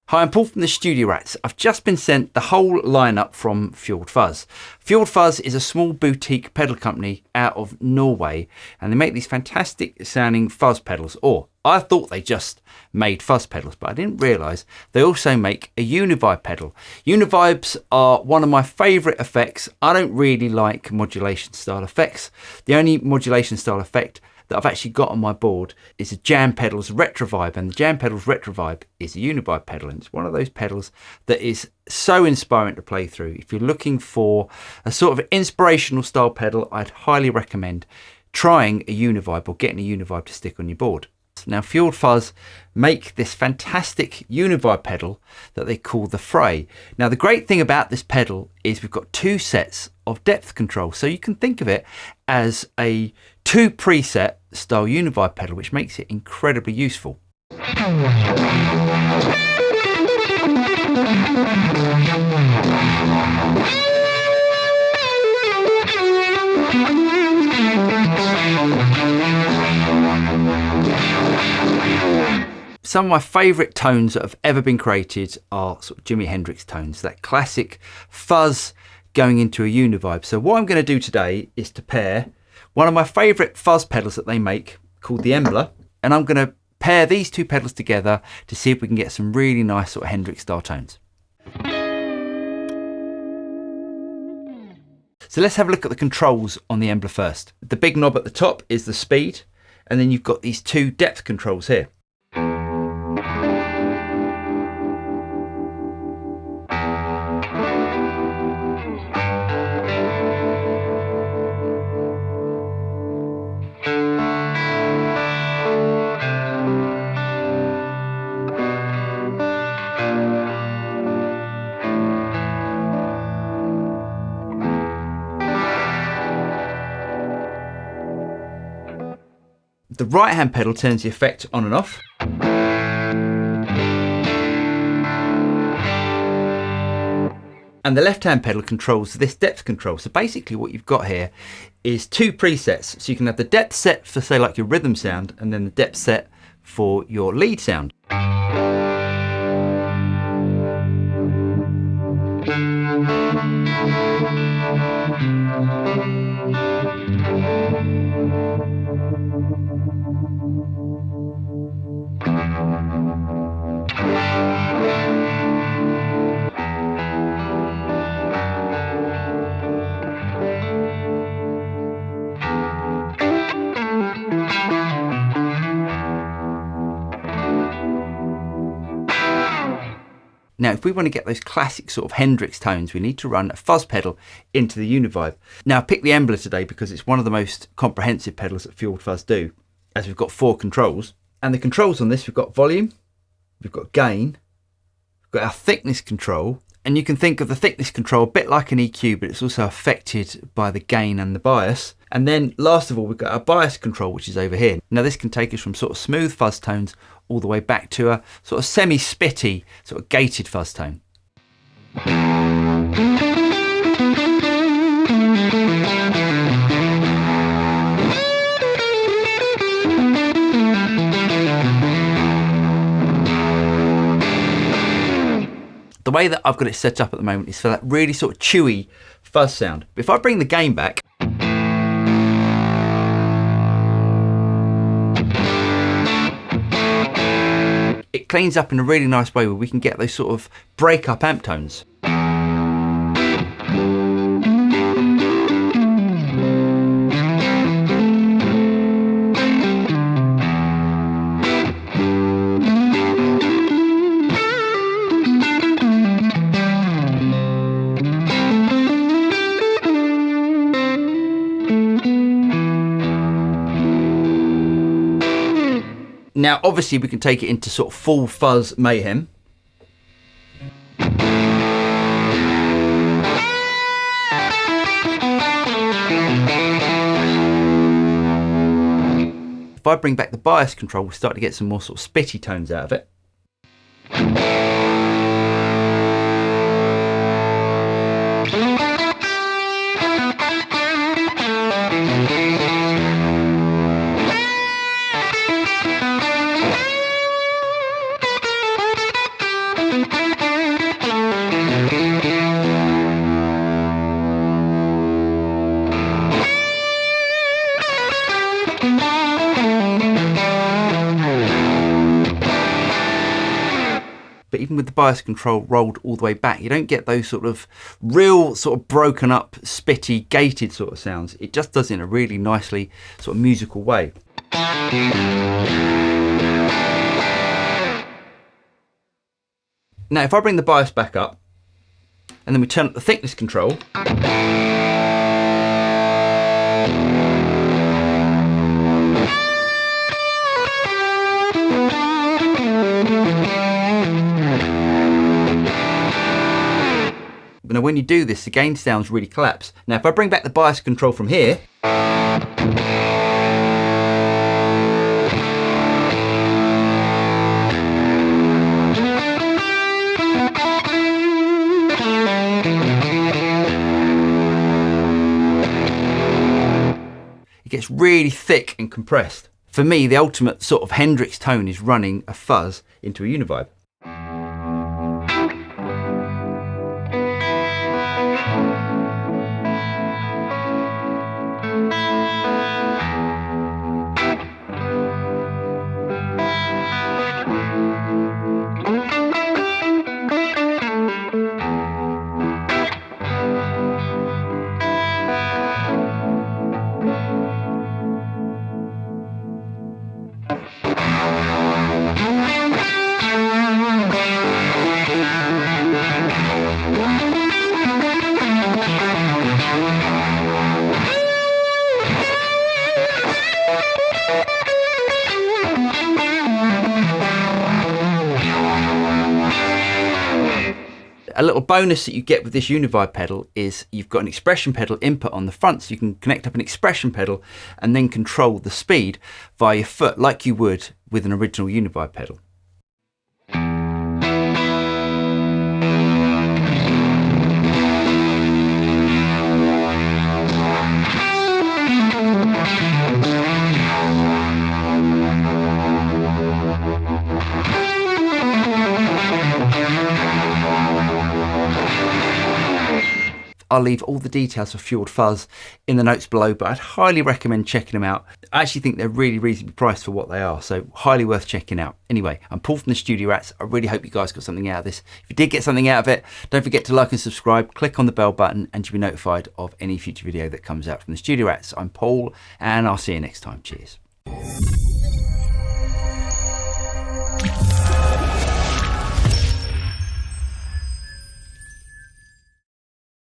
Hi, I'm Paul from the Studio Rats. I've just been sent the whole lineup from FJORD Fuzz. FJORD Fuzz is a small boutique pedal company out of Norway, and they make these fantastic sounding fuzz pedals. Or I thought they just made fuzz pedals, but I didn't realise they also make a Uni-Vibe pedal. Uni-Vibes are one of my favourite effects. I don't really like modulation style effects. The only modulation style effect that I've actually got on my board is a Jam Pedals Retro-Vibe, and the Jam Pedals Retro-Vibe is a Uni-Vibe pedal, and it's one of those pedals that is so inspiring to play through. If you're looking for a sort of inspirational style pedal, I'd highly recommend trying a Uni-Vibe or getting a Uni-Vibe to stick on your board. Now, FJORD Fuzz make this fantastic Uni-Vibe pedal that they call the Fray. Now, the great thing about this pedal is we've got two sets of depth control, so you can think of it as a 2 preset style Uni-Vibe pedal, which makes it incredibly useful. Some of my favourite tones that have ever been created are sort of Jimi Hendrix tones, that classic fuzz going into a Uni-Vibe. So what I'm going to do today is to pair one of my favourite fuzz pedals that they make called the Emblem, and I'm going to pair these two pedals together to see if we can get some really nice sort of Hendrix style tones. So let's have a look at the controls on the Emblem first. The big knob at the top is the speed, and then you've got these two depth controls here. The right hand pedal turns the effect on and off. And the left hand pedal controls this depth control. So basically what you've got here is two presets. So you can have the depth set for, say, like your rhythm sound, and then the depth set for your lead sound. Now, if we want to get those classic sort of Hendrix tones, we need to run a fuzz pedal into the Uni-Vibe. Now, I picked the Emblem today because it's one of the most comprehensive pedals that FJORD Fuzz do, as we've got 4 controls. And the controls on this, we've got volume, we've got gain, we've got our thickness control, and you can think of the thickness control a bit like an EQ, but it's also affected by the gain and the bias. And then last of all, we've got our bias control, which is over here. Now this can take us from sort of smooth fuzz tones all the way back to a sort of semi-spitty, sort of gated fuzz tone. The way that I've got it set up at the moment is for that really sort of chewy fuzz sound. But if I bring the gain back, it cleans up in a really nice way where we can get those sort of break up amp tones. Now, obviously, we can take it into sort of full fuzz mayhem. if I bring back the bias control, we'll start to get some more sort of spitty tones out of it. But even with the bias control rolled all the way back, you don't get those sort of real sort of broken up, spitty, gated sort of sounds. It just does it in a really nicely sort of musical way. Now, if I bring the bias back up and then we turn up the thickness control, now when you do this, the gain sounds really collapse. Now if I bring back the bias control from here, it gets really thick and compressed. For me, the ultimate sort of Hendrix tone is running a fuzz into a Uni-Vibe. A little bonus that you get with this Uni-Vibe pedal is you've got an expression pedal input on the front, so you can connect up an expression pedal and then control the speed via your foot like you would with an original Uni-Vibe pedal. I'll leave all the details for FJORD Fuzz in the notes below, but I'd highly recommend checking them out. I actually think they're really reasonably priced for what they are, so highly worth checking out. Anyway, I'm Paul from the Studio Rats. I really hope you guys got something out of this. If you did get something out of it, don't forget to like and subscribe, click on the bell button, and you'll be notified of any future video that comes out from the Studio Rats. I'm Paul, and I'll see you next time. Cheers.